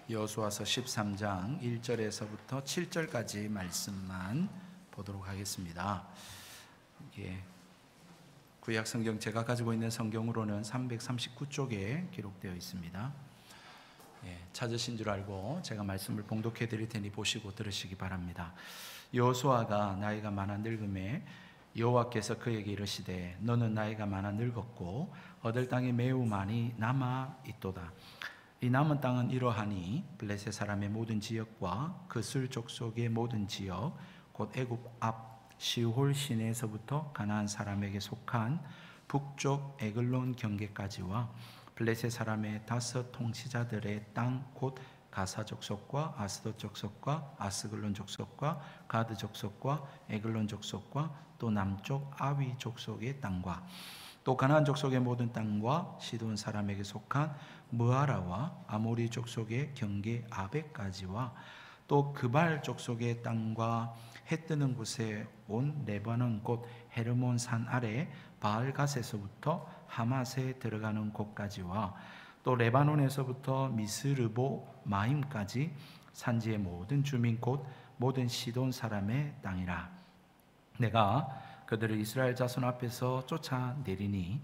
여호수아서 13장 1절에서부터 7절까지 말씀만 보도록 하겠습니다. 이게 구약 성경, 제가 가지고 있는 성경으로는 339쪽에 기록되어 있습니다. 찾으신 줄 알고 제가 말씀을 봉독해 드릴 테니 보시고 들으시기 바랍니다. 여호수아가 나이가 많아 늙음에 여호와께서 그에게 이르시되 너는 나이가 많아 늙었고 얻을 땅이 매우 많이 남아 있도다. 이 남은 땅은 이러하니 블레셋 사람의 모든 지역과 그술 족속의 모든 지역 곧 애굽 앞 시홀 시내에서부터 가나안 사람에게 속한 북쪽 에글론 경계까지와 블레셋 사람의 5 통치자들의 땅 곧 가사 족속과 아스돗 족속과 아스글론 족속과 가드 족속과 에글론 족속과 또 남쪽 아위 족속의 땅과 또 가나안 족속의 모든 땅과 시돈 사람에게 속한 무아라와 아모리 족속의 경계 아벡까지와 또 그발 족속의 땅과 해 뜨는 곳에 온 레바논 곧 헤르몬 산 아래 바알갓에서부터 하맛에 들어가는 곳까지와 또 레바논에서부터 미스르보 마임까지 산지의 모든 주민 곧 모든 시돈 사람의 땅이라. 내가 그들을 이스라엘 자손 앞에서 쫓아내리니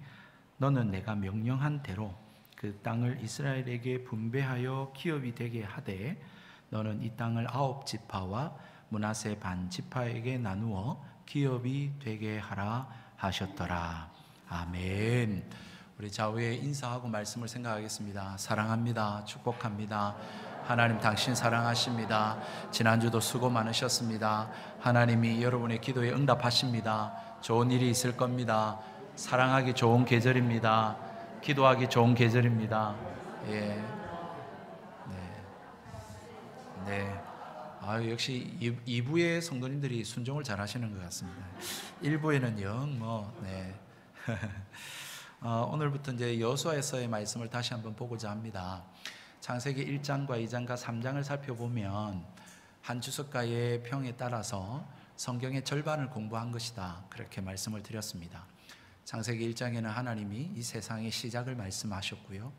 너는 내가 명령한 대로 그 땅을 이스라엘에게 분배하여 기업이 되게 하되 너는 이 땅을 9 지파와 므낫세 반 지파에게 나누어 기업이 되게 하라 하셨더라. 아멘. 우리 좌우에 인사하고 말씀을 생각하겠습니다. 사랑합니다. 축복합니다. 하나님 당신 사랑하십니다. 지난주도 수고 많으셨습니다. 하나님이 여러분의 기도에 응답하십니다. 좋은 일이 있을 겁니다. 사랑하기 좋은 계절입니다. 기도하기 좋은 계절입니다. 역시 2부의 성도님들이 순종을 잘 하시는 것 같습니다. 1부에는 오늘부터 이제 여호수아서의 말씀을 다시 한번 보고자 합니다. 창세기 1장과 2장과 3장을 살펴보면 한 주석가의 평에 따라서 성경의 절반을 공부한 것이다, 그렇게 말씀을 드렸습니다. 창세기 1장에는 하나님이 이 세상의 시작을 말씀하셨고요,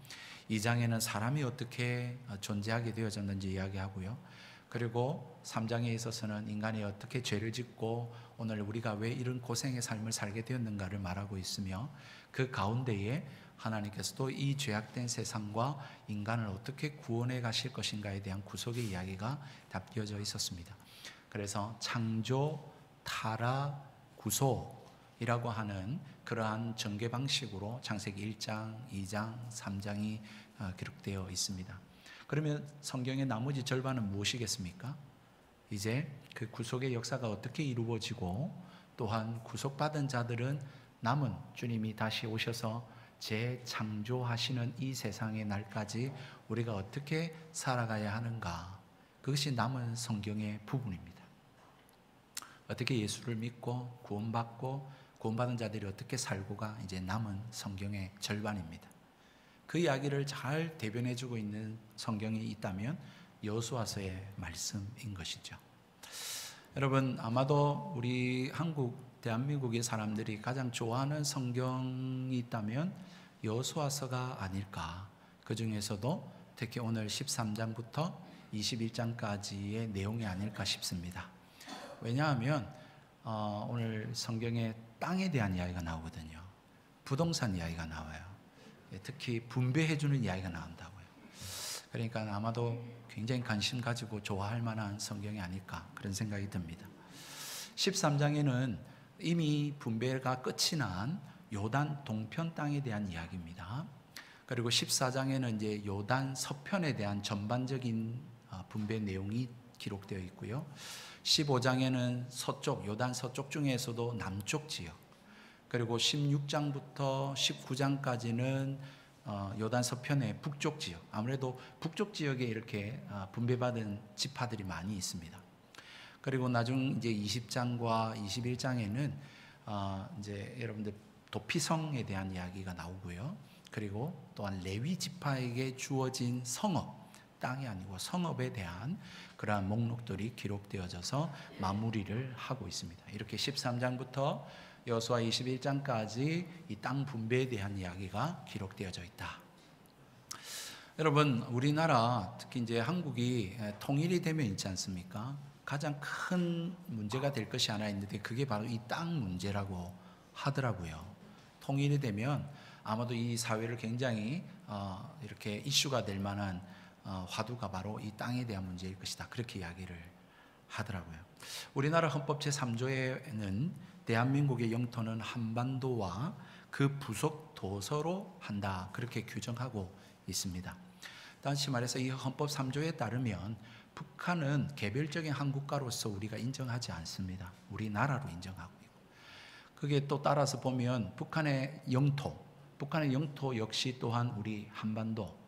2장에는 사람이 어떻게 존재하게 되어졌는지 이야기하고요, 그리고 3장에 있어서는 인간이 어떻게 죄를 짓고 오늘 우리가 왜 이런 고생의 삶을 살게 되었는가를 말하고 있으며, 그 가운데에 하나님께서도 이 죄악된 세상과 인간을 어떻게 구원해 가실 것인가에 대한 구속의 이야기가 담겨져 있었습니다. 그래서 창조, 타락, 구속이라고 하는 그러한 전개 방식으로 창세기 1장, 2장, 3장이 기록되어 있습니다. 그러면 성경의 나머지 절반은 무엇이겠습니까? 이제 그 구속의 역사가 어떻게 이루어지고, 또한 구속받은 자들은 남은 주님이 다시 오셔서 재창조하시는 이 세상의 날까지 우리가 어떻게 살아가야 하는가, 그것이 남은 성경의 부분입니다. 어떻게 예수를 믿고 구원받고 구원받은 자들이 어떻게 살고가 이제 남은 성경의 절반입니다. 그 이야기를 잘 대변해주고 있는 성경이 있다면 여호수아서의 말씀인 것이죠. 여러분, 아마도 우리 대한민국의 사람들이 가장 좋아하는 성경이 있다면 여호수아서가 아닐까. 그 중에서도 특히 오늘 13장부터 21장까지의 내용이 아닐까 싶습니다. 왜냐하면 오늘 성경에 땅에 대한 이야기가 나오거든요. 부동산 이야기가 나와요. 특히 분배해주는 이야기가 나온다고요. 그러니까 아마도 굉장히 관심 가지고 좋아할 만한 성경이 아닐까, 그런 생각이 듭니다. 13장에는 이미 분배가 끝이 난 요단 동편 땅에 대한 이야기입니다. 그리고 14장에는 이제 요단 서편에 대한 전반적인 분배 내용이 기록되어 있고요. 15장에는 서쪽, 요단 서쪽 중에서도 남쪽 지역, 그리고 16장부터 19장까지는 요단 서편의 북쪽 지역, 아무래도 북쪽 지역에 이렇게 분배받은 지파들이 많이 있습니다. 그리고 나중 이제 20장과 21장에는 이제 여러분들 도피성에 대한 이야기가 나오고요. 그리고 또한 레위 지파에게 주어진 성읍, 땅이 아니고 성읍에 대한 그러한 목록들이 기록되어져서 마무리를 하고 있습니다. 이렇게 13장부터 여호수아 21장까지 이 땅 분배에 대한 이야기가 기록되어져 있다. 여러분, 우리나라 특히 이제 한국이 통일이 되면 있지 않습니까? 가장 큰 문제가 될 것이 하나 있는데 그게 바로 이 땅 문제라고 하더라고요. 통일이 되면 아마도 이 사회를 굉장히 이렇게 이슈가 될 만한 화두가 바로 이 땅에 대한 문제일 것이다. 그렇게 이야기를 하더라고요. 우리나라 헌법 제3조에는 대한민국의 영토는 한반도와 그 부속 도서로 한다. 그렇게 규정하고 있습니다. 다시 말해서 이 헌법 3조에 따르면 북한은 개별적인 한 국가로서 우리가 인정하지 않습니다. 우리나라로 인정하고 있고, 그게 또 따라서 보면 북한의 영토 역시 또한 우리 한반도,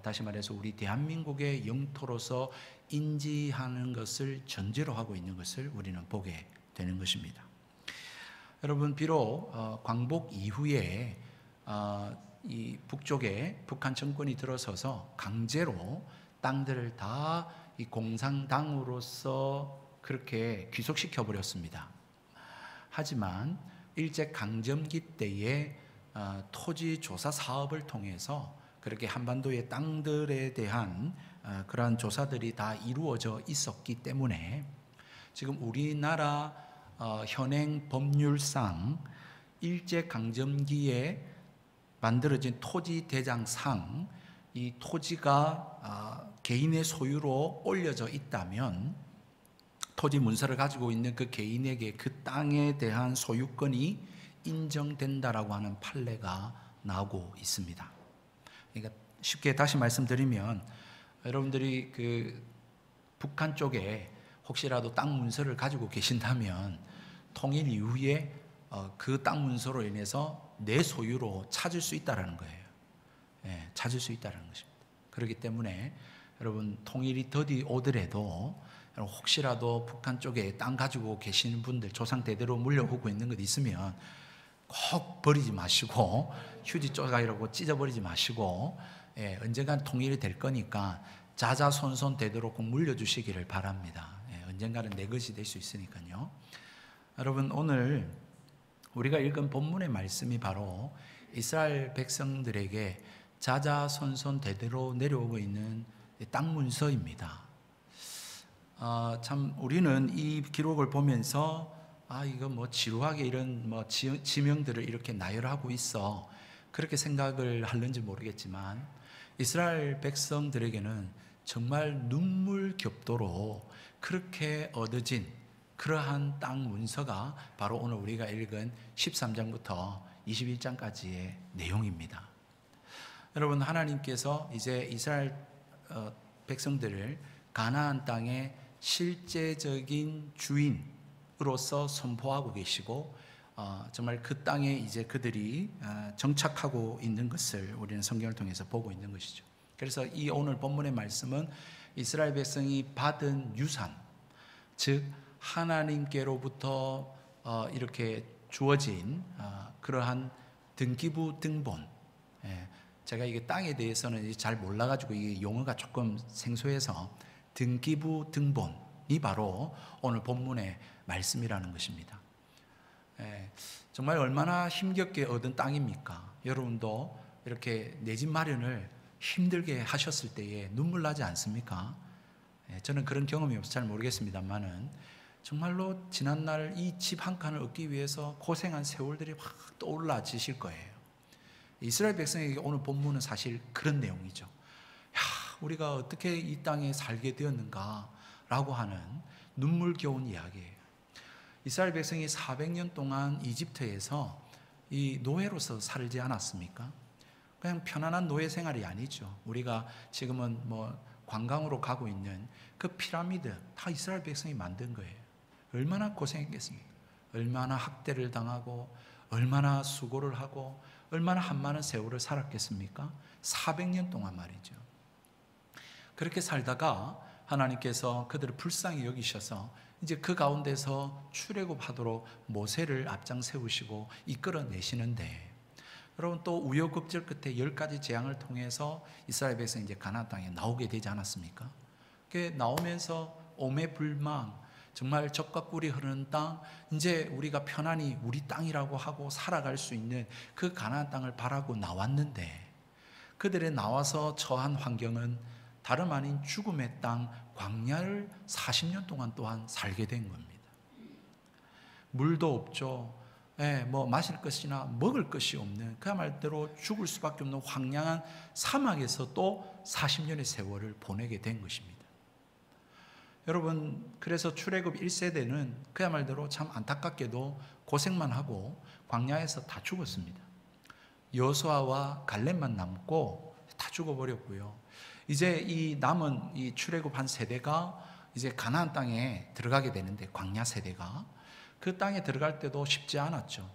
다시 말해서 우리 대한민국의 영토로서 인지하는 것을 전제로 하고 있는 것을 우리는 보게 되는 것입니다. 여러분, 비록 광복 이후에 이 북쪽에 북한 정권이 들어서서 강제로 땅들을 다 이 공산당으로서 그렇게 귀속시켜 버렸습니다. 하지만 일제 강점기 때에 토지 조사 사업을 통해서 그렇게 한반도의 땅들에 대한 그러한 조사들이 다 이루어져 있었기 때문에 지금 우리나라 현행 법률상 일제 강점기에 만들어진 토지 대장상 이 토지가 개인의 소유로 올려져 있다면 토지 문서를 가지고 있는 그 개인에게 그 땅에 대한 소유권이 인정된다라고 하는 판례가 나오고 있습니다. 그러니까 쉽게 다시 말씀드리면 여러분들이 그 북한 쪽에 혹시라도 땅 문서를 가지고 계신다면 통일 이후에 그 땅 문서로 인해서 내 소유로 찾을 수 있다라는 거예요. 예, 찾을 수 있다는 것입니다. 그렇기 때문에 여러분, 통일이 더디 오더라도 혹시라도 북한 쪽에 땅 가지고 계시는 분들, 조상 대대로 물려오고 있는 것 있으면 꼭 버리지 마시고 휴지 조각이라고 찢어버리지 마시고, 예, 언젠간 통일이 될 거니까 자자손손 대대로 꼭 물려주시기를 바랍니다. 예, 언젠가는 내 것이 될 수 있으니까요. 여러분, 오늘 우리가 읽은 본문의 말씀이 바로 이스라엘 백성들에게 자자손손 대대로 내려오고 있는 땅 문서입니다. 참 우리는 이 기록을 보면서 이거 뭐 지루하게 이런 뭐 지명들을 이렇게 나열하고 있어, 그렇게 생각을 하는지 모르겠지만 이스라엘 백성들에게는 정말 눈물겹도록 그렇게 얻어진 그러한 땅 문서가 바로 오늘 우리가 읽은 13장부터 21장까지의 내용입니다. 여러분, 하나님께서 이제 이스라엘 백성들을 가나안 땅의 실제적인 주인으로서 선포하고 계시고 정말 그 땅에 이제 그들이 정착하고 있는 것을 우리는 성경을 통해서 보고 있는 것이죠. 그래서 이 오늘 본문의 말씀은 이스라엘 백성이 받은 유산, 즉 하나님께로부터 이렇게 주어진 그러한 등기부 등본, 제가 이게 땅에 대해서는 잘 몰라가지고 이 용어가 조금 생소해서 등기부 등본이 바로 오늘 본문의 말씀이라는 것입니다. 정말 얼마나 힘겹게 얻은 땅입니까? 여러분도 이렇게 내 집 마련을 힘들게 하셨을 때에 눈물 나지 않습니까? 저는 그런 경험이 없어서 잘 모르겠습니다만은 정말로 지난날 이 집 한 칸을 얻기 위해서 고생한 세월들이 확 떠올라지실 거예요. 이스라엘 백성에게 오늘 본문은 사실 그런 내용이죠. 우리가 어떻게 이 땅에 살게 되었는가 라고 하는 눈물겨운 이야기예요. 이스라엘 백성이 400년 동안 이집트에서 이 노예로서 살지 않았습니까? 그냥 편안한 노예 생활이 아니죠. 우리가 지금은 뭐 관광으로 가고 있는 그 피라미드 다 이스라엘 백성이 만든 거예요. 얼마나 고생했겠습니까? 얼마나 학대를 당하고 얼마나 수고를 하고 얼마나 한많은 세월을 살았겠습니까? 400년 동안 말이죠. 그렇게 살다가 하나님께서 그들을 불쌍히 여기셔서 이제 그 가운데서 출애굽하도록 모세를 앞장 세우시고 이끌어내시는데, 여러분 또 우여곡절 끝에 10가지 재앙을 통해서 이스라엘 백성이 이제 가나안 땅에 나오게 되지 않았습니까? 그 나오면서 오매불망, 정말 젖과 꿀이 흐르는 땅, 이제 우리가 편안히 우리 땅이라고 하고 살아갈 수 있는 그 가나안 땅을 바라고 나왔는데 그들의 나와서 처한 환경은 다름 아닌 죽음의 땅 광야를 40년 동안 또한 살게 된 겁니다. 물도 없죠. 뭐 마실 것이나 먹을 것이 없는, 그야말로 죽을 수밖에 없는 황량한 사막에서 또 40년의 세월을 보내게 된 것입니다. 여러분, 그래서 출애굽 1세대는 그야말로 참 안타깝게도 고생만 하고 광야에서 다 죽었습니다. 여호수아와 갈렙만 남고 다 죽어버렸고요. 이제 이 남은 이 출애굽 한 세대가 이제 가나안 땅에 들어가게 되는데, 광야 세대가 그 땅에 들어갈 때도 쉽지 않았죠.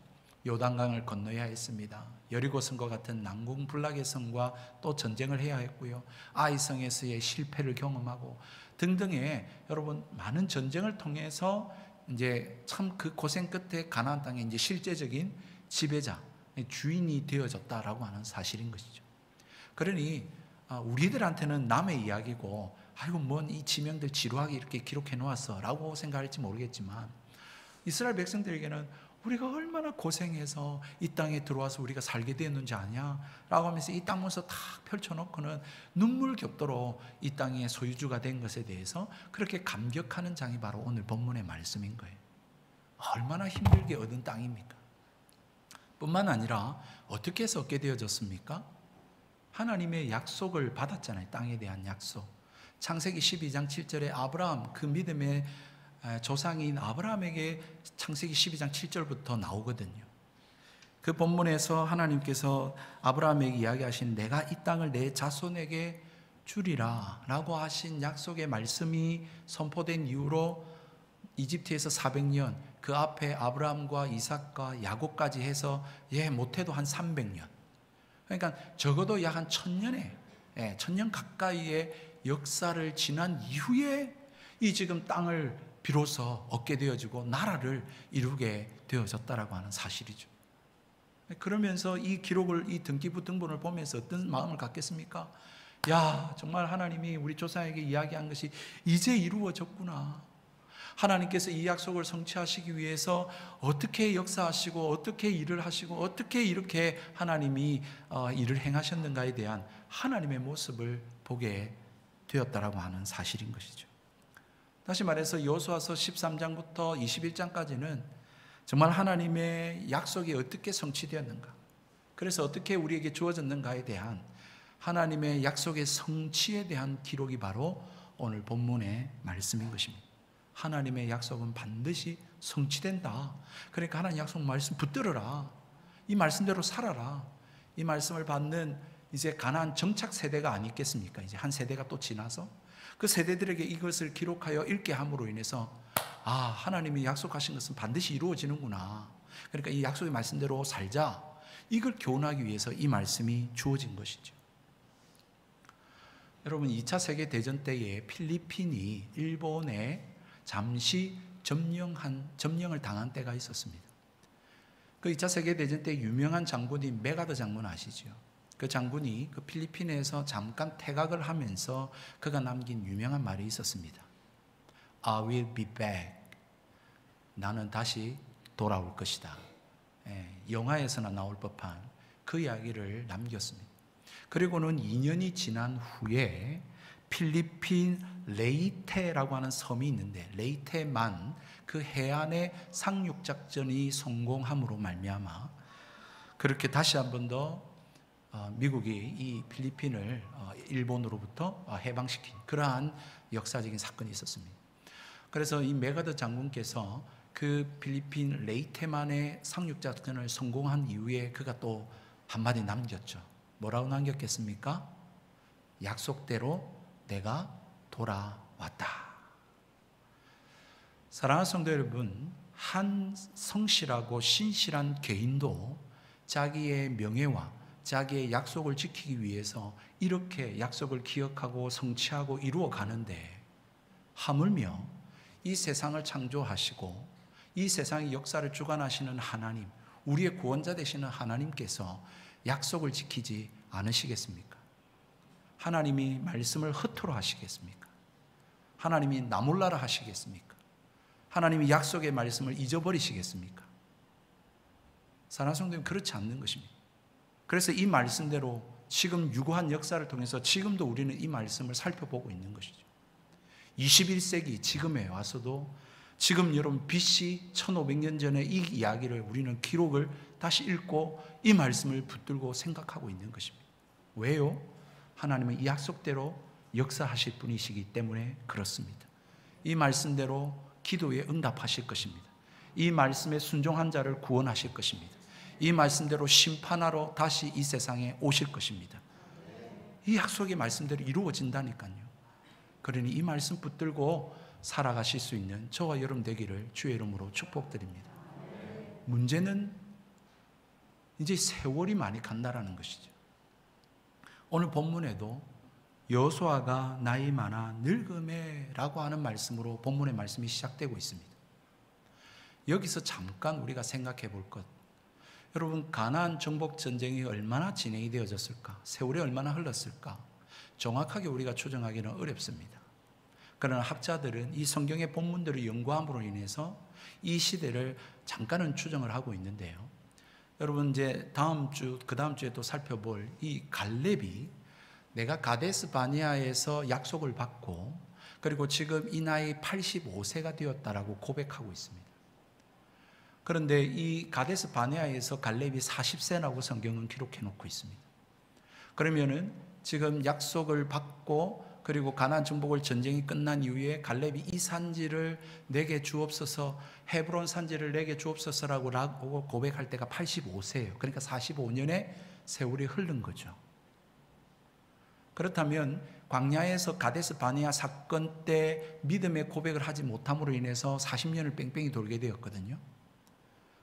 요단강을 건너야 했습니다. 여리고성과 같은 난공불락의 성과 또 전쟁을 해야 했고요. 아이성에서의 실패를 경험하고 등등의 여러분 많은 전쟁을 통해서 이제 참 그 고생 끝에 가나안 땅에 이제 실제적인 지배자, 주인이 되어졌다라고 하는 사실인 것이죠. 그러니 우리들한테는 남의 이야기고, 아이고 뭔 이 지명들 지루하게 이렇게 기록해 놓았어 라고 생각할지 모르겠지만, 이스라엘 백성들에게는 우리가 얼마나 고생해서 이 땅에 들어와서 우리가 살게 되었는지 아냐? 라고 하면서 이 땅 문서 다 펼쳐놓고는 눈물 겹도록 이 땅의 소유주가 된 것에 대해서 그렇게 감격하는 장이 바로 오늘 본문의 말씀인 거예요. 얼마나 힘들게 얻은 땅입니까? 뿐만 아니라 어떻게 해서 얻게 되어졌습니까? 하나님의 약속을 받았잖아요. 땅에 대한 약속. 창세기 12장 7절에 아브라함, 그 믿음의 조상인 아브라함에게 창세기 12장 7절부터 나오거든요. 그 본문에서 하나님께서 아브라함에게 이야기하신 내가 이 땅을 내 자손에게 주리라 라고 하신 약속의 말씀이 선포된 이후로 이집트에서 400년, 그 앞에 아브라함과 이삭과 야곱까지 해서 못해도 한 300년, 그러니까 적어도 약 한 1000년에 1000년 가까이의 역사를 지난 이후에 이 지금 땅을 비로소 얻게 되어지고 나라를 이루게 되어졌다라고 하는 사실이죠. 그러면서 이 기록을, 이 등기부 등본을 보면서 어떤 마음을 갖겠습니까? 야, 정말 하나님이 우리 조상에게 이야기한 것이 이제 이루어졌구나. 하나님께서 이 약속을 성취하시기 위해서 어떻게 역사하시고 어떻게 일을 하시고 어떻게 이렇게 하나님이 일을 행하셨는가에 대한 하나님의 모습을 보게 되었다라고 하는 사실인 것이죠. 다시 말해서 여호수아서 13장부터 21장까지는 정말 하나님의 약속이 어떻게 성취되었는가, 그래서 어떻게 우리에게 주어졌는가에 대한 하나님의 약속의 성취에 대한 기록이 바로 오늘 본문의 말씀인 것입니다. 하나님의 약속은 반드시 성취된다. 그러니까 하나님 약속 말씀 붙들어라. 이 말씀대로 살아라. 이 말씀을 받는 이제 가나안 정착 세대가 아니겠습니까? 이제 한 세대가 또 지나서 그 세대들에게 이것을 기록하여 읽게 함으로 인해서 하나님이 약속하신 것은 반드시 이루어지는구나. 그러니까 이 약속의 말씀대로 살자. 이걸 교훈하기 위해서 이 말씀이 주어진 것이죠. 여러분, 2차 세계대전 때에 필리핀이 일본에 잠시 점령을 당한 때가 있었습니다. 그 2차 세계대전 때 유명한 장군이 메가더 장군 아시죠? 그 장군이 그 필리핀에서 잠깐 퇴각을 하면서 그가 남긴 유명한 말이 있었습니다. I will be back. 나는 다시 돌아올 것이다. 영화에서나 나올 법한 그 이야기를 남겼습니다. 그리고는 2년이 지난 후에 필리핀 레이테라고 하는 섬이 있는데, 레이테만 그 해안의 상륙작전이 성공함으로 말미암아 그렇게 다시 한 번 더 미국이 이 필리핀을 일본으로부터 해방시킨 그러한 역사적인 사건이 있었습니다. 그래서 이 메가더 장군께서 그 필리핀 레이테만의 상륙작전을 성공한 이후에 그가 또 한마디 남겼죠. 뭐라고 남겼겠습니까? 약속대로 내가 돌아왔다. 사랑하는 성도 여러분, 한 성실하고 신실한 개인도 자기의 명예와 자기의 약속을 지키기 위해서 이렇게 약속을 기억하고 성취하고 이루어 가는데, 하물며 이 세상을 창조하시고 이 세상의 역사를 주관하시는 하나님, 우리의 구원자 되시는 하나님께서 약속을 지키지 않으시겠습니까? 하나님이 말씀을 허투루 하시겠습니까? 하나님이 나 몰라라 하시겠습니까? 하나님이 약속의 말씀을 잊어버리시겠습니까? 사랑하는 성도님, 그렇지 않는 것입니다. 그래서 이 말씀대로 지금 유구한 역사를 통해서 지금도 우리는 이 말씀을 살펴보고 있는 것이죠. 21세기 지금에 와서도 지금 여러분 BC 1500년 전의 이 이야기를 우리는 기록을 다시 읽고 이 말씀을 붙들고 생각하고 있는 것입니다. 왜요? 하나님은 이 약속대로 역사하실 분이시기 때문에 그렇습니다. 이 말씀대로 기도에 응답하실 것입니다. 이 말씀에 순종한 자를 구원하실 것입니다. 이 말씀대로 심판하러 다시 이 세상에 오실 것입니다. 이 약속의 말씀대로 이루어진다니까요. 그러니 이 말씀 붙들고 살아가실 수 있는 저와 여러분 되기를 주의 이름으로 축복드립니다. 문제는 이제 세월이 많이 간다라는 것이죠. 오늘 본문에도 여호수아가 나이 많아 늙음에라고 하는 말씀으로 본문의 말씀이 시작되고 있습니다. 여기서 잠깐 우리가 생각해 볼 것, 여러분 가나안 정복 전쟁이 얼마나 진행이 되어졌을까? 세월이 얼마나 흘렀을까? 정확하게 우리가 추정하기는 어렵습니다. 그러나 학자들은 이 성경의 본문들을 연구함으로 인해서 이 시대를 잠깐은 추정을 하고 있는데요. 여러분 이제 다음 주, 그 다음 주에 또 살펴볼 이 갈렙이 내가 가데스 바네아에서 약속을 받고 그리고 지금 이 나이 85세가 되었다라고 고백하고 있습니다. 그런데 이 가데스 바네아에서 갈렙이 40세라고 성경은 기록해 놓고 있습니다. 그러면은 지금 약속을 받고 그리고 가나안 정복을 전쟁이 끝난 이후에 갈렙이 이 산지를 내게 주옵소서, 헤브론 산지를 내게 주옵소서라고 고백할 때가 85세예요. 그러니까 45년의 세월이 흐른 거죠. 그렇다면 광야에서 가데스 바네아 사건 때 믿음의 고백을 하지 못함으로 인해서 40년을 뺑뺑이 돌게 되었거든요.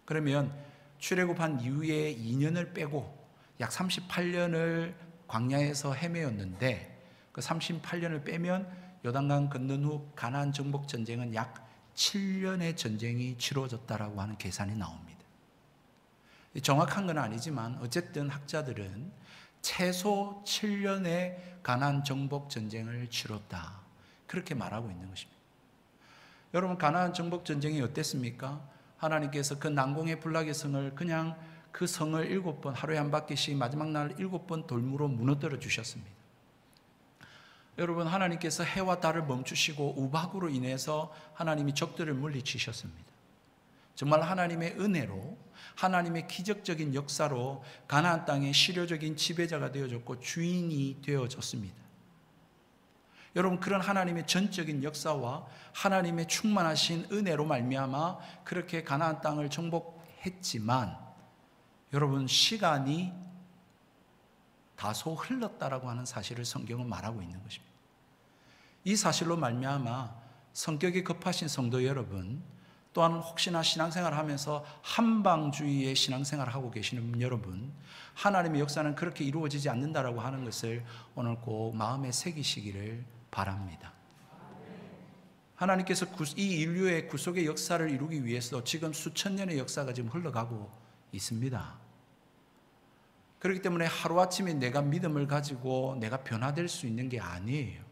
그러면 출애굽한 이후에 2년을 빼고 약 38년을 광야에서 헤매었는데 그 38년을 빼면 요단강 건넌 후 가나안 정복 전쟁은 약 7년의 전쟁이 치러졌다라고 하는 계산이 나옵니다. 정확한 건 아니지만 어쨌든 학자들은 최소 7년의 가나안 정복 전쟁을 치렀다, 그렇게 말하고 있는 것입니다. 여러분 가나안 정복 전쟁이 어땠습니까? 하나님께서 그 난공의 불락의 성을 그냥 그 성을 7번 하루에 한 바퀴씩 마지막 날 7번 돌무로 무너뜨려 주셨습니다. 여러분 하나님께서 해와 달을 멈추시고 우박으로 인해서 하나님이 적들을 물리치셨습니다. 정말 하나님의 은혜로 하나님의 기적적인 역사로 가나안 땅의 실효적인 지배자가 되어졌고 주인이 되어졌습니다. 여러분 그런 하나님의 전적인 역사와 하나님의 충만하신 은혜로 말미암아 그렇게 가나안 땅을 정복했지만 여러분 시간이 다소 흘렀다라고 하는 사실을 성경은 말하고 있는 것입니다. 이 사실로 말미암아 성격이 급하신 성도 여러분, 또한 혹시나 신앙생활을 하면서 한방주의의 신앙생활을 하고 계시는 여러분, 하나님의 역사는 그렇게 이루어지지 않는다라고 하는 것을 오늘 꼭 마음에 새기시기를 바랍니다. 하나님께서 이 인류의 구속의 역사를 이루기 위해서 지금 수천 년의 역사가 지금 흘러가고 있습니다. 그렇기 때문에 하루아침에 내가 믿음을 가지고 내가 변화될 수 있는 게 아니에요.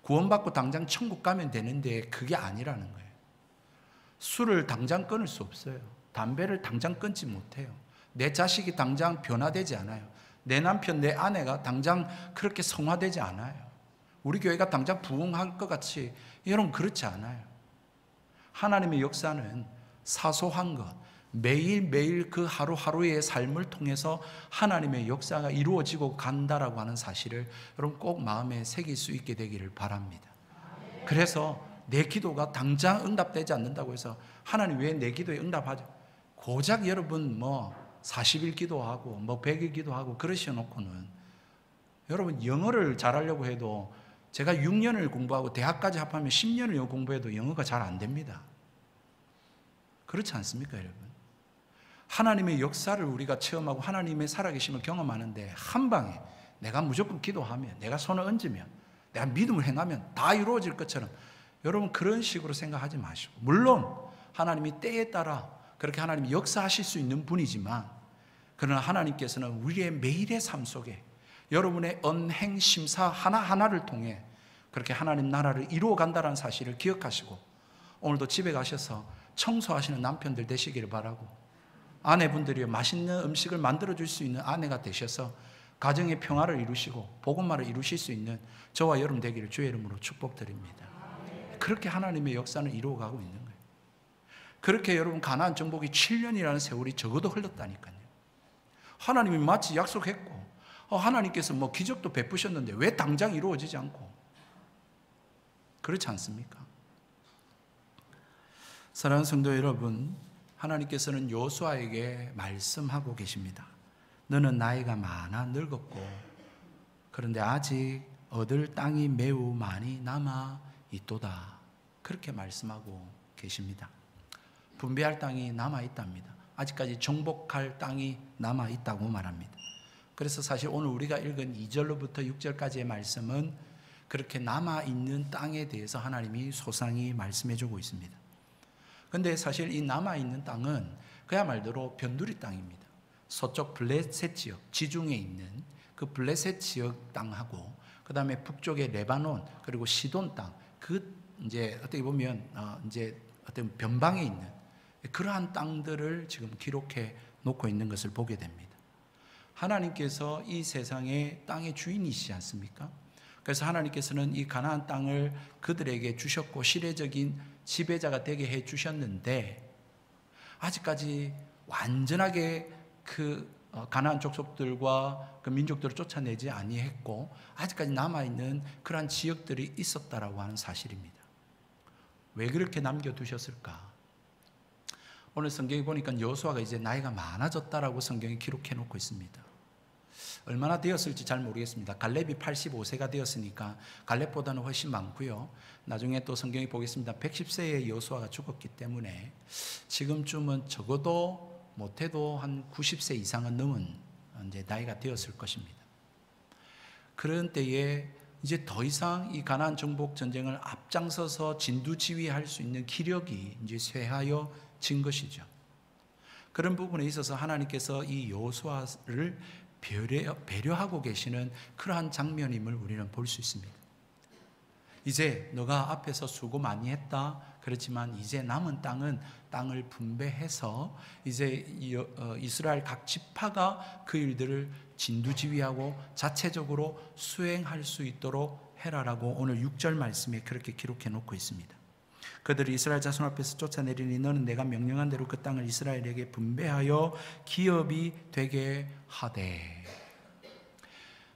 구원받고 당장 천국 가면 되는데 그게 아니라는 거예요. 술을 당장 끊을 수 없어요. 담배를 당장 끊지 못해요. 내 자식이 당장 변화되지 않아요. 내 남편, 내 아내가 당장 그렇게 성화되지 않아요. 우리 교회가 당장 부흥할 것 같이, 여러분 그렇지 않아요. 하나님의 역사는 사소한 것, 매일매일 그 하루하루의 삶을 통해서 하나님의 역사가 이루어지고 간다라고 하는 사실을 여러분 꼭 마음에 새길 수 있게 되기를 바랍니다. 그래서 내 기도가 당장 응답되지 않는다고 해서 하나님 왜 내 기도에 응답하죠? 고작 여러분 40일 기도하고 100일 기도하고 그러셔놓고는 여러분 영어를 잘하려고 해도 제가 6년을 공부하고 대학까지 합하면 10년을 영어 공부해도 영어가 잘 안 됩니다. 그렇지 않습니까 여러분? 하나님의 역사를 우리가 체험하고 하나님의 살아계심을 경험하는데 한 방에 내가 무조건 기도하면, 내가 손을 얹으면, 내가 믿음을 행하면 다 이루어질 것처럼 여러분 그런 식으로 생각하지 마시고, 물론 하나님이 때에 따라 그렇게 하나님이 역사하실 수 있는 분이지만 그러나 하나님께서는 우리의 매일의 삶 속에 여러분의 언행 심사 하나하나를 통해 그렇게 하나님 나라를 이루어 간다는 사실을 기억하시고 오늘도 집에 가셔서 청소하시는 남편들 되시기를 바라고 아내분들이 맛있는 음식을 만들어 줄 수 있는 아내가 되셔서 가정의 평화를 이루시고 복음화를 이루실 수 있는 저와 여러분 되기를 주의 이름으로 축복드립니다. 그렇게 하나님의 역사는 이루어가고 있는 거예요. 그렇게 여러분 가나안 정복이 7년이라는 세월이 적어도 흘렀다니까요. 하나님이 마치 약속했고 하나님께서 뭐 기적도 베푸셨는데 왜 당장 이루어지지 않고, 그렇지 않습니까? 사랑하는 성도 여러분, 하나님께서는 여호수아에게 말씀하고 계십니다. 너는 나이가 많아 늙었고 그런데 아직 얻을 땅이 매우 많이 남아 있도다. 그렇게 말씀하고 계십니다. 분배할 땅이 남아 있답니다. 아직까지 정복할 땅이 남아 있다고 말합니다. 그래서 사실 오늘 우리가 읽은 2절로부터 6절까지의 말씀은 그렇게 남아 있는 땅에 대해서 하나님이 소상히 말씀해 주고 있습니다. 그런데 사실 이 남아 있는 땅은 그야말로 변두리 땅입니다. 서쪽 블레셋 지역, 지중해 있는 그 블레셋 지역 땅하고 그 다음에 북쪽의 레바논 그리고 시돈 땅, 그 이제 어떻게 보면 이제 어떤 변방에 있는 그러한 땅들을 지금 기록해 놓고 있는 것을 보게 됩니다. 하나님께서 이 세상의 땅의 주인이시지 않습니까? 그래서 하나님께서는 이 가나안 땅을 그들에게 주셨고 시대적인 지배자가 되게 해 주셨는데 아직까지 완전하게 그 가나안 족속들과 그 민족들을 쫓아내지 아니했고 아직까지 남아있는 그러한 지역들이 있었다라고 하는 사실입니다. 왜 그렇게 남겨두셨을까? 오늘 성경에 보니까 여호수아가 이제 나이가 많아졌다라고 성경이 기록해 놓고 있습니다. 얼마나 되었을지 잘 모르겠습니다. 갈렙이 85세가 되었으니까 갈렙보다는 훨씬 많고요. 나중에 또 성경이 보겠습니다. 110세에 여호수아가 죽었기 때문에 지금쯤은 적어도 못해도 한 90세 이상은 넘은 이제 나이가 되었을 것입니다. 그런 때에 이제 더 이상 이 가나안 정복 전쟁을 앞장서서 진두지휘할 수 있는 기력이 이제 쇠하여진 것이죠. 그런 부분에 있어서 하나님께서 이 여호수아를 배려하고 계시는 그러한 장면임을 우리는 볼 수 있습니다. 이제 너가 앞에서 수고 많이 했다. 그렇지만 이제 남은 땅을 분배해서 이제 이스라엘 각 지파가 그 일들을 진두지휘하고 자체적으로 수행할 수 있도록 해라라고 오늘 6절 말씀에 그렇게 기록해 놓고 있습니다. 그들이 이스라엘 자손 앞에서 쫓아내리니 너는 내가 명령한 대로 그 땅을 이스라엘에게 분배하여 기업이 되게 하되.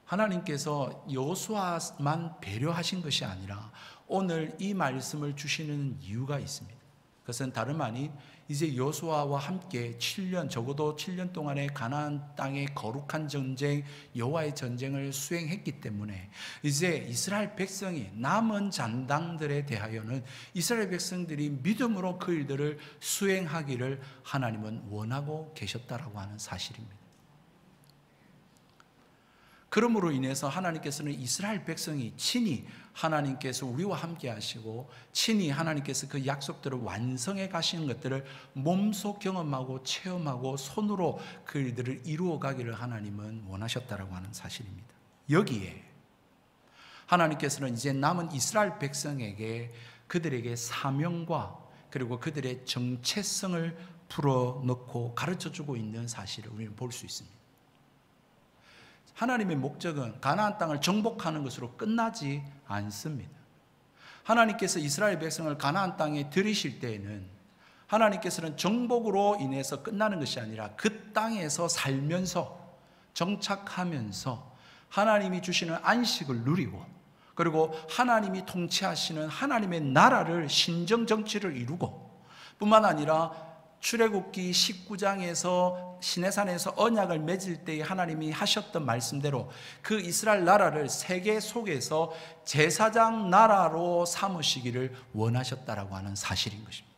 하나님께서 여호수아만 배려하신 것이 아니라 오늘 이 말씀을 주시는 이유가 있습니다. 그것은 다름 아닌 이제 여호수아와 함께 7년, 적어도 7년 동안의 가나안 땅의 거룩한 전쟁, 여호와의 전쟁을 수행했기 때문에 이제 이스라엘 백성이 남은 잔당들에 대하여는 이스라엘 백성들이 믿음으로 그 일들을 수행하기를 하나님은 원하고 계셨다라고 하는 사실입니다. 그러므로 인해서 하나님께서는 이스라엘 백성이 친히 하나님께서 우리와 함께 하시고 친히 하나님께서 그 약속들을 완성해 가시는 것들을 몸소 경험하고 체험하고 손으로 그 일들을 이루어 가기를 하나님은 원하셨다라고 하는 사실입니다. 여기에 하나님께서는 이제 남은 이스라엘 백성에게 그들에게 사명과 그리고 그들의 정체성을 풀어놓고 가르쳐주고 있는 사실을 우리는 볼 수 있습니다. 하나님의 목적은 가나안 땅을 정복하는 것으로 끝나지 않습니다. 하나님께서 이스라엘 백성을 가나안 땅에 들이실 때에는 하나님께서는 정복으로 인해서 끝나는 것이 아니라 그 땅에서 살면서 정착하면서 하나님이 주시는 안식을 누리고 그리고 하나님이 통치하시는 하나님의 나라를 신정정치를 이루고 뿐만 아니라 출애굽기 19장에서 시내산에서 언약을 맺을 때에 하나님이 하셨던 말씀대로 그 이스라엘 나라를 세계 속에서 제사장 나라로 삼으시기를 원하셨다라고 하는 사실인 것입니다.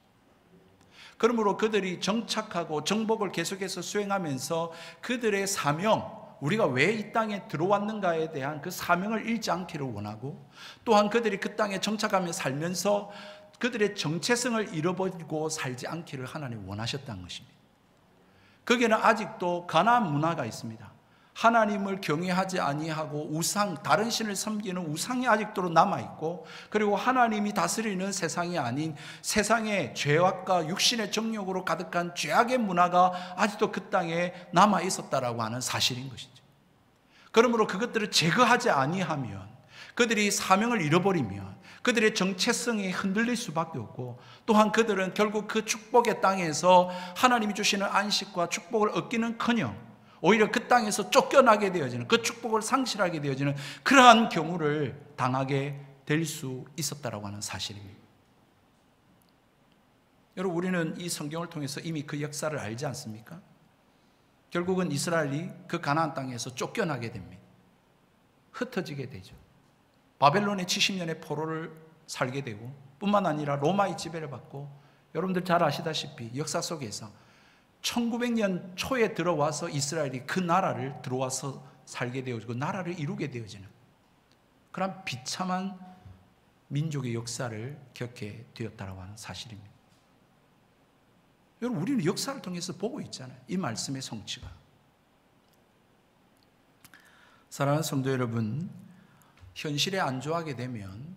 그러므로 그들이 정착하고 정복을 계속해서 수행하면서 그들의 사명, 우리가 왜 이 땅에 들어왔는가에 대한 그 사명을 잃지 않기를 원하고 또한 그들이 그 땅에 정착하며 살면서 그들의 정체성을 잃어버리고 살지 않기를 하나님 원하셨다는 것입니다. 거기에는 아직도 가나안 문화가 있습니다. 하나님을 경외하지 아니하고 우상, 다른 신을 섬기는 우상이 아직도 남아있고 그리고 하나님이 다스리는 세상이 아닌 세상의 죄악과 육신의 정욕으로 가득한 죄악의 문화가 아직도 그 땅에 남아있었다라고 하는 사실인 것이죠. 그러므로 그것들을 제거하지 아니하면, 그들이 사명을 잃어버리면 그들의 정체성이 흔들릴 수밖에 없고, 또한 그들은 결국 그 축복의 땅에서 하나님이 주시는 안식과 축복을 얻기는커녕 오히려 그 땅에서 쫓겨나게 되어지는, 그 축복을 상실하게 되어지는 그러한 경우를 당하게 될 수 있었다라고 하는 사실입니다. 여러분, 우리는 이 성경을 통해서 이미 그 역사를 알지 않습니까? 결국은 이스라엘이 그 가나안 땅에서 쫓겨나게 됩니다. 흩어지게 되죠. 바벨론의 70년의 포로를 살게 되고, 뿐만 아니라 로마의 지배를 받고, 여러분들 잘 아시다시피 역사 속에서 1900년 초에 들어와서 이스라엘이 그 나라를 들어와서 살게 되어지고 나라를 이루게 되어지는 그런 비참한 민족의 역사를 겪게 되었다고 하는 사실입니다. 여러분, 우리는 역사를 통해서 보고 있잖아요. 이 말씀의 성취가. 사랑하는 성도 여러분, 현실에 안주하게 되면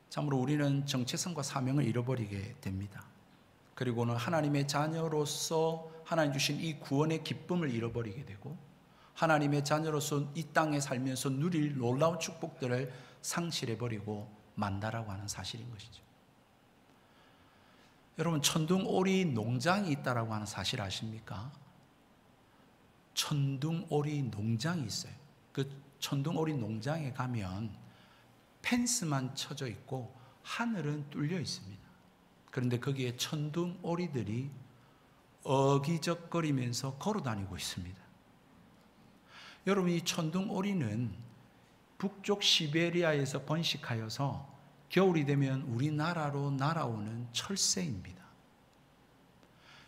참으로 우리는 정체성과 사명을 잃어버리게 됩니다. 그리고는 하나님의 자녀로서 하나님 주신 이 구원의 기쁨을 잃어버리게 되고, 하나님의 자녀로서 이 땅에 살면서 누릴 놀라운 축복들을 상실해버리고 만다라고 하는 사실인 것이죠. 여러분, 천둥오리 농장이 있다라고 하는 사실 아십니까? 천둥오리 농장이 있어요. 그 천둥오리 농장에 가면 펜스만 쳐져 있고 하늘은 뚫려 있습니다. 그런데 거기에 천둥오리들이 어기적거리면서 걸어다니고 있습니다. 여러분, 이 천둥오리는 북쪽 시베리아에서 번식하여서 겨울이 되면 우리나라로 날아오는 철새입니다.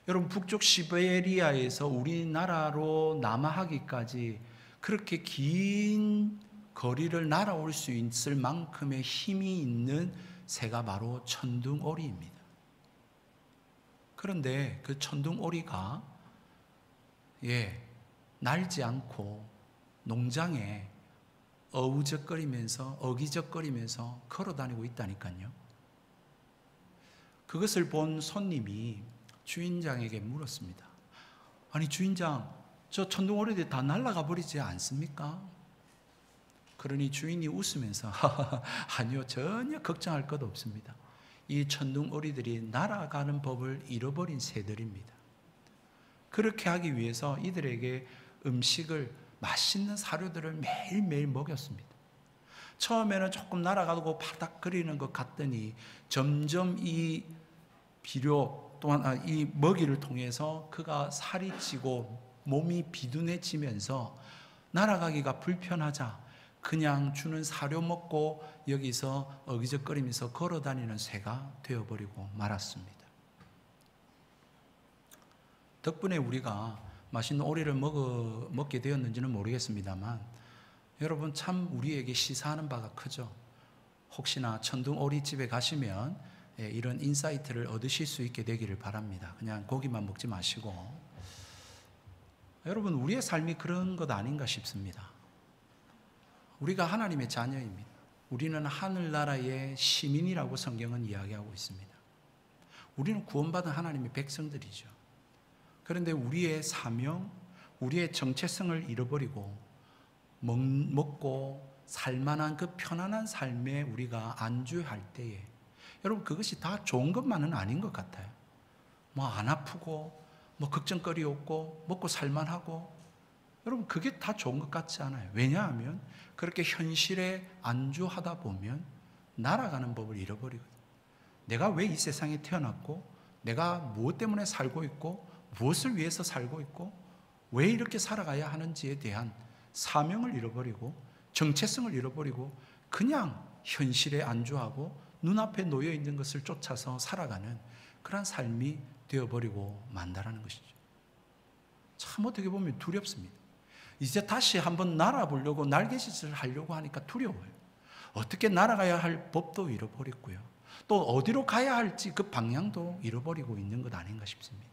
여러분, 북쪽 시베리아에서 우리나라로 남하하기까지 그렇게 긴 거리를 날아올 수 있을 만큼의 힘이 있는 새가 바로 천둥오리입니다. 그런데 그 천둥오리가 날지 않고 농장에 어기적거리면서 걸어다니고 있다니까요. 그것을 본 손님이 주인장에게 물었습니다. 아니 주인장, 저 천둥오리들 다 날아가 버리지 않습니까? 그러니 주인이 웃으면서 아니요, 전혀 걱정할 것 없습니다. 이 천둥오리들이 날아가는 법을 잃어버린 새들입니다. 그렇게 하기 위해서 이들에게 음식을, 맛있는 사료들을 매일매일 먹였습니다. 처음에는 조금 날아가고 바닥거리는 것 같더니 점점 이 비료 또한 이 먹이를 통해서 그가 살이 찌고 몸이 비둔해지면서 날아가기가 불편하자 그냥 주는 사료 먹고 여기서 어기적거리면서 걸어다니는 새가 되어버리고 말았습니다. 덕분에 우리가 맛있는 오리를 먹게 되었는지는 모르겠습니다만, 여러분 참 우리에게 시사하는 바가 크죠. 혹시나 천둥오리집에 가시면 이런 인사이트를 얻으실 수 있게 되기를 바랍니다. 그냥 고기만 먹지 마시고. 여러분, 우리의 삶이 그런 것 아닌가 싶습니다. 우리가 하나님의 자녀입니다. 우리는 하늘나라의 시민이라고 성경은 이야기하고 있습니다. 우리는 구원받은 하나님의 백성들이죠. 그런데 우리의 사명, 우리의 정체성을 잃어버리고 먹고 살만한 그 편안한 삶에 우리가 안주할 때에, 여러분 그것이 다 좋은 것만은 아닌 것 같아요. 뭐 안 아프고 뭐 걱정거리 없고 먹고 살만하고, 여러분 그게 다 좋은 것 같지 않아요. 왜냐하면 그렇게 현실에 안주하다 보면 날아가는 법을 잃어버리거든요. 내가 왜 이 세상에 태어났고, 내가 무엇 때문에 살고 있고, 무엇을 위해서 살고 있고, 왜 이렇게 살아가야 하는지에 대한 사명을 잃어버리고 정체성을 잃어버리고 그냥 현실에 안주하고 눈앞에 놓여 있는 것을 쫓아서 살아가는 그런 삶이 되어버리고 만다라는 것이죠. 참 어떻게 보면 두렵습니다. 이제 다시 한번 날아보려고 날개짓을 하려고 하니까 두려워요. 어떻게 날아가야 할 법도 잃어버렸고요. 또 어디로 가야 할지 그 방향도 잃어버리고 있는 것 아닌가 싶습니다.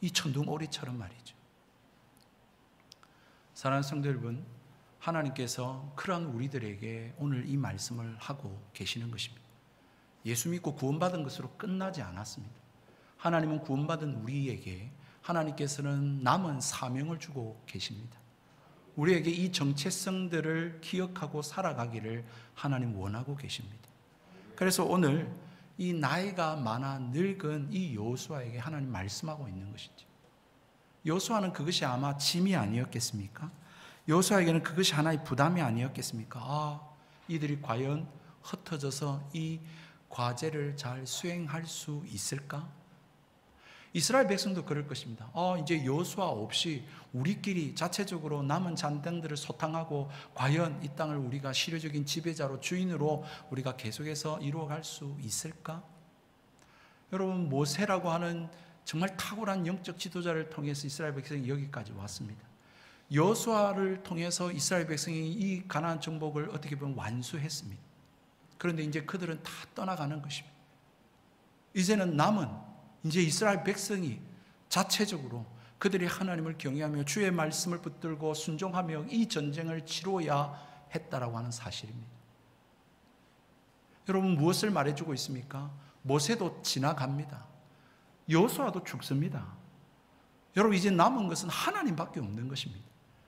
이 천둥오리처럼 말이죠. 사랑하는 성도 여러분, 하나님께서 그런 우리들에게 오늘 이 말씀을 하고 계시는 것입니다. 예수 믿고 구원받은 것으로 끝나지 않았습니다. 하나님은 구원받은 우리에게 하나님께서는 남은 사명을 주고 계십니다. 우리에게 이 정체성들을 기억하고 살아가기를 하나님 원하고 계십니다. 그래서 오늘 이 나이가 많아 늙은 이 여호수아에게 하나님 말씀하고 있는 것이죠. 여호수아는 그것이 아마 짐이 아니었겠습니까? 여호수아에게는 그것이 하나의 부담이 아니었겠습니까? 이들이 과연 흩어져서 이 과제를 잘 수행할 수 있을까? 이스라엘 백성도 그럴 것입니다. 이제 여호수아 없이 우리끼리 자체적으로 남은 잔당들을 소탕하고 과연 이 땅을 우리가 실효적인 지배자로 주인으로 우리가 계속해서 이루어갈 수 있을까? 여러분, 모세라고 하는 정말 탁월한 영적 지도자를 통해서 이스라엘 백성이 여기까지 왔습니다. 여호수아를 통해서 이스라엘 백성이 이 가나안 정복을 어떻게 보면 완수했습니다. 그런데 이제 그들은 다 떠나가는 것입니다. 이제는 남은 이제 이스라엘 백성이 자체적으로 그들이 하나님을 경외하며 주의 말씀을 붙들고 순종하며 이 전쟁을 치러야 했다라고 하는 사실입니다. 여러분, 무엇을 말해주고 있습니까? 모세도 지나갑니다. 여호수아도 죽습니다. 여러분, 이제 남은 것은 하나님밖에 없는 것입니다.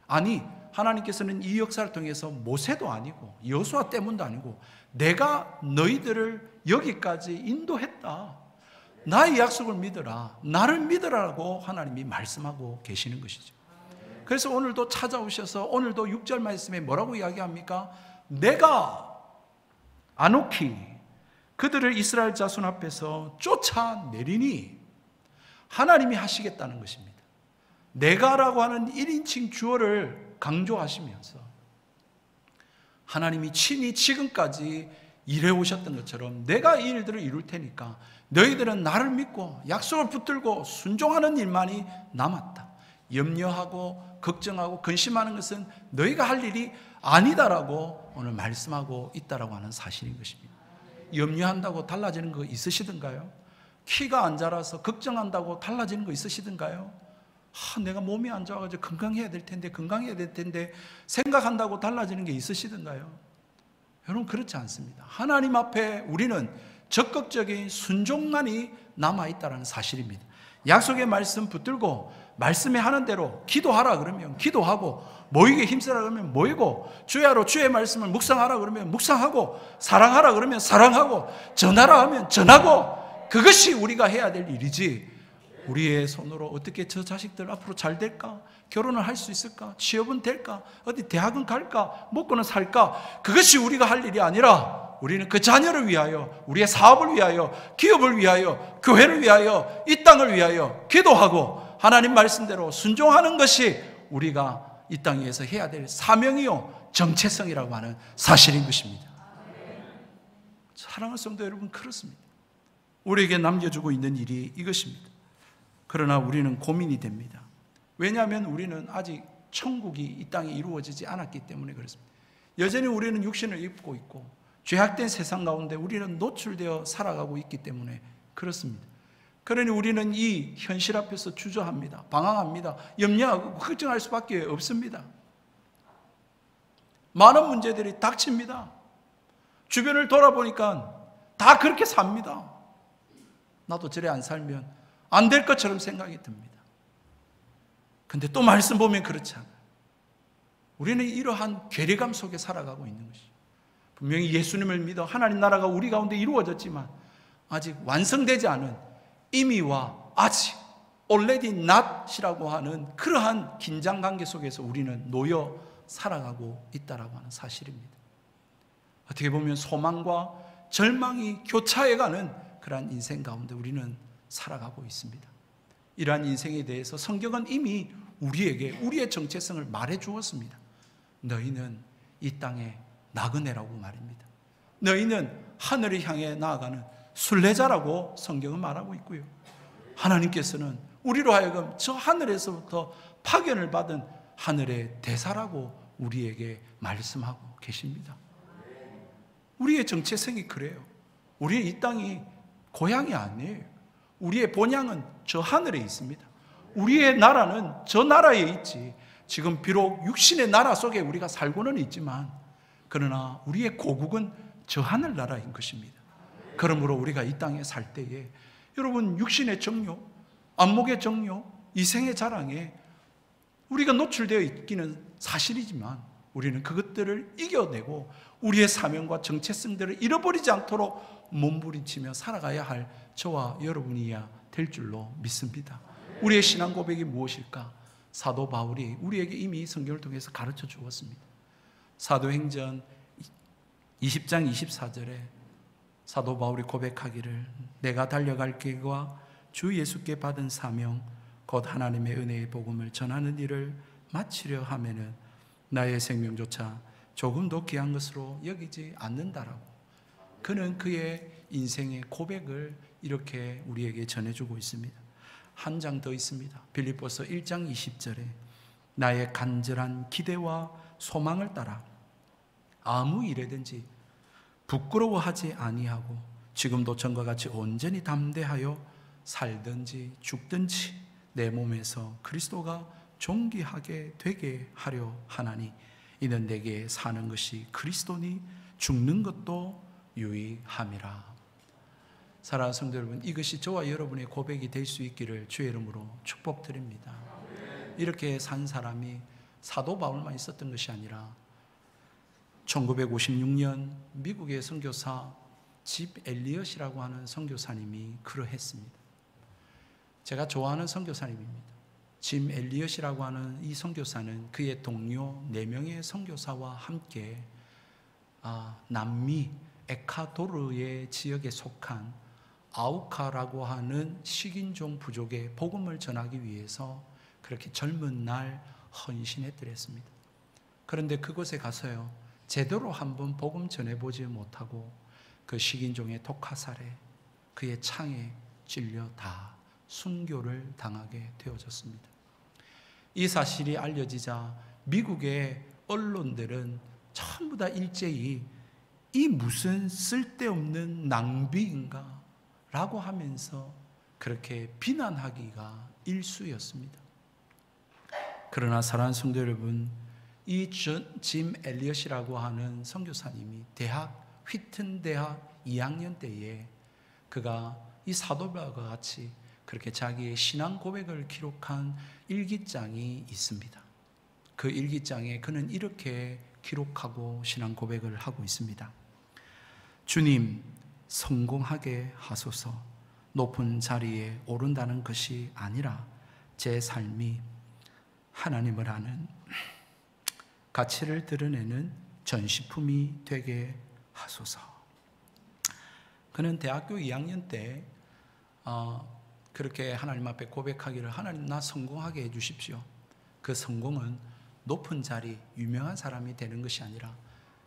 아니, 하나님께서는 이 역사를 통해서 모세도 아니고 여호수아 때문도 아니고 내가 너희들을 여기까지 인도했다. 나의 약속을 믿어라. 나를 믿으라고 하나님이 말씀하고 계시는 것이죠. 그래서 오늘도 찾아오셔서 오늘도 6절 말씀에 뭐라고 이야기합니까? 내가 아노키 그들을 이스라엘 자손 앞에서 쫓아내리니 하나님이 하시겠다는 것입니다. 내가라고 하는 1인칭 주어를 강조하시면서 하나님이 친히 지금까지 일해오셨던 것처럼 내가 이 일들을 이룰 테니까 너희들은 나를 믿고 약속을 붙들고 순종하는 일만이 남았다. 염려하고 걱정하고 근심하는 것은 너희가 할 일이 아니다라고 오늘 말씀하고 있다라고 하는 사실인 것입니다. 염려한다고 달라지는 거 있으시던가요? 키가 안 자라서 걱정한다고 달라지는 거 있으시던가요? 내가 몸이 안 좋아가지고 건강해야 될 텐데 생각한다고 달라지는 게 있으시던가요? 여러분, 그렇지 않습니다. 하나님 앞에 우리는 적극적인 순종만이 남아있다는 사실입니다. 약속의 말씀 붙들고 말씀에 하는 대로 기도하라 그러면 기도하고 모이게 힘쓰라 그러면 모이고 주야로 주의 말씀을 묵상하라 그러면 묵상하고 사랑하라 그러면 사랑하고 전하라 하면 전하고 그것이 우리가 해야 될 일이지 우리의 손으로 어떻게 저 자식들 앞으로 잘 될까? 결혼을 할 수 있을까? 취업은 될까? 어디 대학은 갈까? 먹고는 살까? 그것이 우리가 할 일이 아니라 우리는 그 자녀를 위하여, 우리의 사업을 위하여, 기업을 위하여, 교회를 위하여, 이 땅을 위하여 기도하고 하나님 말씀대로 순종하는 것이 우리가 이 땅에서 해야 될 사명이요 정체성이라고 하는 사실인 것입니다. 사랑하는 성도 여러분, 그렇습니다. 우리에게 남겨주고 있는 일이 이것입니다. 그러나 우리는 고민이 됩니다. 왜냐하면 우리는 아직 천국이 이 땅에 이루어지지 않았기 때문에 그렇습니다. 여전히 우리는 육신을 입고 있고 죄악된 세상 가운데 우리는 노출되어 살아가고 있기 때문에 그렇습니다. 그러니 우리는 이 현실 앞에서 주저합니다. 방황합니다. 염려하고 걱정할 수밖에 없습니다. 많은 문제들이 닥칩니다. 주변을 돌아보니까 다 그렇게 삽니다. 나도 저래 안 살면 안 될 것처럼 생각이 듭니다. 근데 또 말씀 보면 그렇지 않아요. 우리는 이러한 괴리감 속에 살아가고 있는 것이죠. 분명히 예수님을 믿어 하나님 나라가 우리 가운데 이루어졌지만 아직 완성되지 않은 이미와 아직 already not이라고 하는 그러한 긴장관계 속에서 우리는 놓여 살아가고 있다라고 하는 사실입니다. 어떻게 보면 소망과 절망이 교차해가는 그러한 인생 가운데 우리는 살아가고 있습니다. 이러한 인생에 대해서 성경은 이미 우리에게 우리의 정체성을 말해 주었습니다. 너희는 이 땅의 나그네라고 말입니다. 너희는 하늘을 향해 나아가는 순례자라고 성경은 말하고 있고요. 하나님께서는 우리로 하여금 저 하늘에서부터 파견을 받은 하늘의 대사라고 우리에게 말씀하고 계십니다. 우리의 정체성이 그래요. 우리의 이 땅이 고향이 아니에요. 우리의 본향은 저 하늘에 있습니다. 우리의 나라는 저 나라에 있지. 지금 비록 육신의 나라 속에 우리가 살고는 있지만 그러나 우리의 고국은 저 하늘나라인 것입니다. 그러므로 우리가 이 땅에 살 때에 여러분 육신의 정욕, 안목의 정욕, 이생의 자랑에 우리가 노출되어 있기는 사실이지만 우리는 그것들을 이겨내고 우리의 사명과 정체성들을 잃어버리지 않도록 몸부림치며 살아가야 할 저와 여러분이야 될 줄로 믿습니다. 우리의 신앙 고백이 무엇일까? 사도 바울이 우리에게 이미 성경을 통해서 가르쳐 주었습니다. 사도행전 20장 24절에 사도 바울이 고백하기를 내가 달려갈 길과 주 예수께 받은 사명 곧 하나님의 은혜의 복음을 전하는 일을 마치려 하면은 나의 생명조차 조금도 귀한 것으로 여기지 않는다라고 그는 그의 인생의 고백을 이렇게 우리에게 전해주고 있습니다. 한 장 더 있습니다. 빌립보서 1장 20절에 나의 간절한 기대와 소망을 따라 아무 일에든지 부끄러워하지 아니하고 지금도 전과 같이 온전히 담대하여 살든지 죽든지 내 몸에서 그리스도가 존귀하게 되게 하려 하나니 이는 내게 사는 것이 그리스도니 죽는 것도 유익함이라. 사랑하는 성도 여러분, 이것이 저와 여러분의 고백이 될 수 있기를 주의 이름으로 축복드립니다. 이렇게 산 사람이 사도 바울만 있었던 것이 아니라 1956년 미국의 선교사 집 엘리엇이라고 하는 선교사님이 그러했습니다. 제가 좋아하는 선교사님입니다. 짐 엘리엇이라고 하는 이 선교사는 그의 동료 4명의 선교사와 함께 남미 에콰도르의 지역에 속한 아우카라고 하는 식인종 부족에 복음을 전하기 위해서 그렇게 젊은 날 헌신했더랬습니다. 그런데 그곳에 가서요 제대로 한번 복음 전해보지 못하고 그 식인종의 독화살에 그의 창에 찔려 다 순교를 당하게 되어졌습니다. 이 사실이 알려지자 미국의 언론들은 전부 다 일제히 이 무슨 쓸데없는 낭비인가 라고 하면서 그렇게 비난하기가 일쑤였습니다. 그러나 사랑하는 성도 여러분, 이 짐 엘리엇이라고 하는 선교사님이 휘튼 대학 2학년 때에 그가 이 사도바울과 같이 그렇게 자기의 신앙 고백을 기록한 일기장이 있습니다. 그 일기장에 그는 이렇게 기록하고 신앙 고백을 하고 있습니다. 주님, 성공하게 하소서. 높은 자리에 오른다는 것이 아니라 제 삶이 하나님을 아는 가치를 드러내는 전시품이 되게 하소서. 그는 대학교 2학년 때 그렇게 하나님 앞에 고백하기를 하나님 나 성공하게 해주십시오. 그 성공은 높은 자리, 유명한 사람이 되는 것이 아니라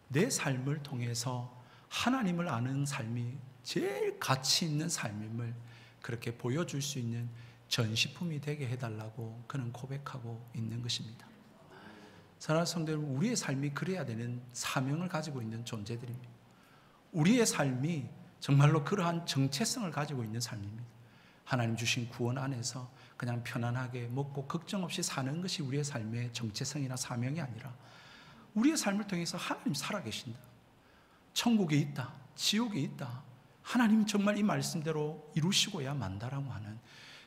내 삶을 통해서 하나님을 아는 삶이 제일 가치 있는 삶임을 그렇게 보여줄 수 있는 전시품이 되게 해달라고 그는 고백하고 있는 것입니다. 사랑하는 성도 여러분, 우리의 삶이 그래야 되는 사명을 가지고 있는 존재들입니다. 우리의 삶이 정말로 그러한 정체성을 가지고 있는 삶입니다. 하나님 주신 구원 안에서 그냥 편안하게 먹고 걱정 없이 사는 것이 우리의 삶의 정체성이나 사명이 아니라 우리의 삶을 통해서 하나님 살아계신다. 천국에 있다. 지옥에 있다. 하나님 정말 이 말씀대로 이루시고야 만다라고 하는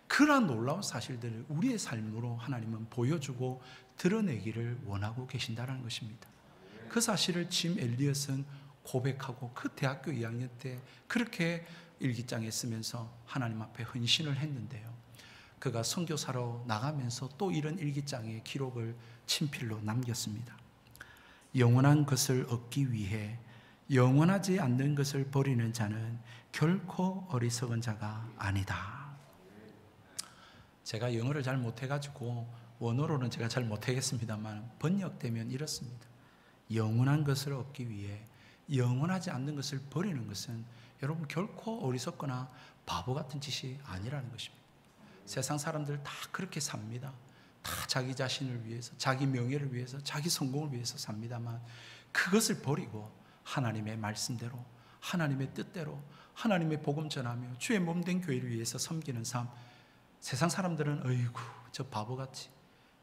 그러한 놀라운 사실들을 우리의 삶으로 하나님은 보여주고 드러내기를 원하고 계신다는 것입니다. 그 사실을 짐 엘리엇은 고백하고 그 대학교 2학년 때 그렇게 일기장에 쓰면서 하나님 앞에 헌신을 했는데요. 그가 선교사로 나가면서 또 이런 일기장의 기록을 친필로 남겼습니다. 영원한 것을 얻기 위해 영원하지 않는 것을 버리는 자는 결코 어리석은 자가 아니다. 제가 영어를 잘 못해가지고 원어로는 제가 잘 못하겠습니다만 번역되면 이렇습니다. 영원한 것을 얻기 위해 영원하지 않는 것을 버리는 것은 여러분 결코 어리석거나 바보 같은 짓이 아니라는 것입니다. 세상 사람들 다 그렇게 삽니다. 다 자기 자신을 위해서, 자기 명예를 위해서, 자기 성공을 위해서 삽니다만 그것을 버리고 하나님의 말씀대로, 하나님의 뜻대로 하나님의 복음 전하며 주의 몸된 교회를 위해서 섬기는 삶, 세상 사람들은 어이구 저 바보같이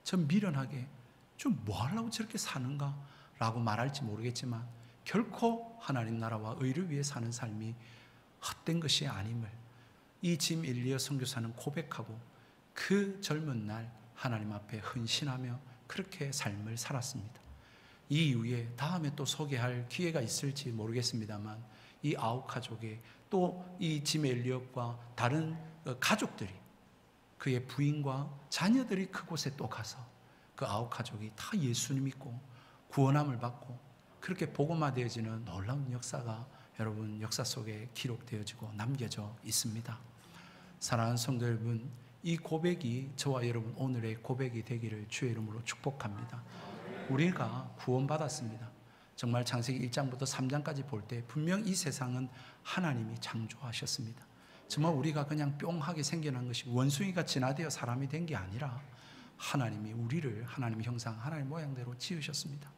저 미련하게 좀 뭐 하려고 저렇게 사는가 라고 말할지 모르겠지만 결코 하나님 나라와 의를 위해 사는 삶이 헛된 것이 아님을 이 짐 엘리엇 선교사는 고백하고 그 젊은 날 하나님 앞에 헌신하며 그렇게 삶을 살았습니다. 이 이후에 다음에 또 소개할 기회가 있을지 모르겠습니다만 이 아홉 가족의 또 이 짐 엘리엇과 다른 가족들이, 그의 부인과 자녀들이 그곳에 또 가서 그 아홉 가족이 다 예수님 믿고 구원함을 받고 그렇게 복음화되어지는 놀라운 역사가 여러분 역사 속에 기록되어지고 남겨져 있습니다. 사랑하는 성도 여러분, 이 고백이 저와 여러분 오늘의 고백이 되기를 주의 이름으로 축복합니다. 우리가 구원받았습니다. 정말 창세기 1장부터 3장까지 볼 때 분명 이 세상은 하나님이 창조하셨습니다. 정말 우리가 그냥 뿅하게 생겨난 것이 원숭이가 진화되어 사람이 된 게 아니라 하나님이 우리를 하나님의 형상, 하나님의 모양대로 지으셨습니다.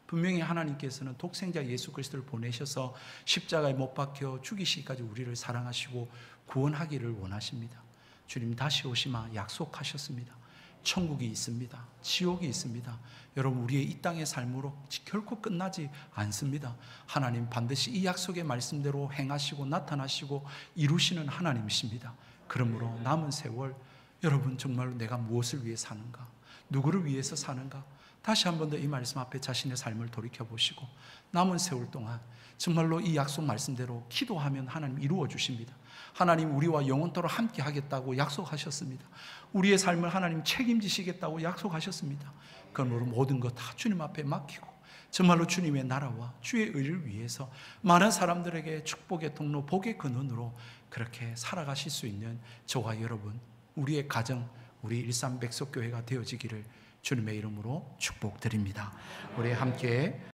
분명히 하나님께서는 독생자 예수 그리스도를 보내셔서 십자가에 못 박혀 죽이시기까지 우리를 사랑하시고 구원하기를 원하십니다. 주님 다시 오시마 약속하셨습니다. 천국이 있습니다. 지옥이 있습니다. 여러분, 우리의 이 땅의 삶으로 결코 끝나지 않습니다. 하나님 반드시 이 약속의 말씀대로 행하시고 나타나시고 이루시는 하나님이십니다. 그러므로 남은 세월 여러분 정말로 내가 무엇을 위해 사는가, 누구를 위해서 사는가, 다시 한 번 더 이 말씀 앞에 자신의 삶을 돌이켜보시고 남은 세월 동안 정말로 이 약속 말씀대로 기도하면 하나님 이루어 주십니다. 하나님 우리와 영원토록 함께 하겠다고 약속하셨습니다. 우리의 삶을 하나님 책임지시겠다고 약속하셨습니다. 그러므로 모든 것 다 주님 앞에 맡기고 정말로 주님의 나라와 주의 의를 위해서 많은 사람들에게 축복의 통로, 복의 근원으로 그렇게 살아가실 수 있는 저와 여러분, 우리의 가정, 우리 일산 백석교회가 되어지기를 주님의 이름으로 축복드립니다. 우리 함께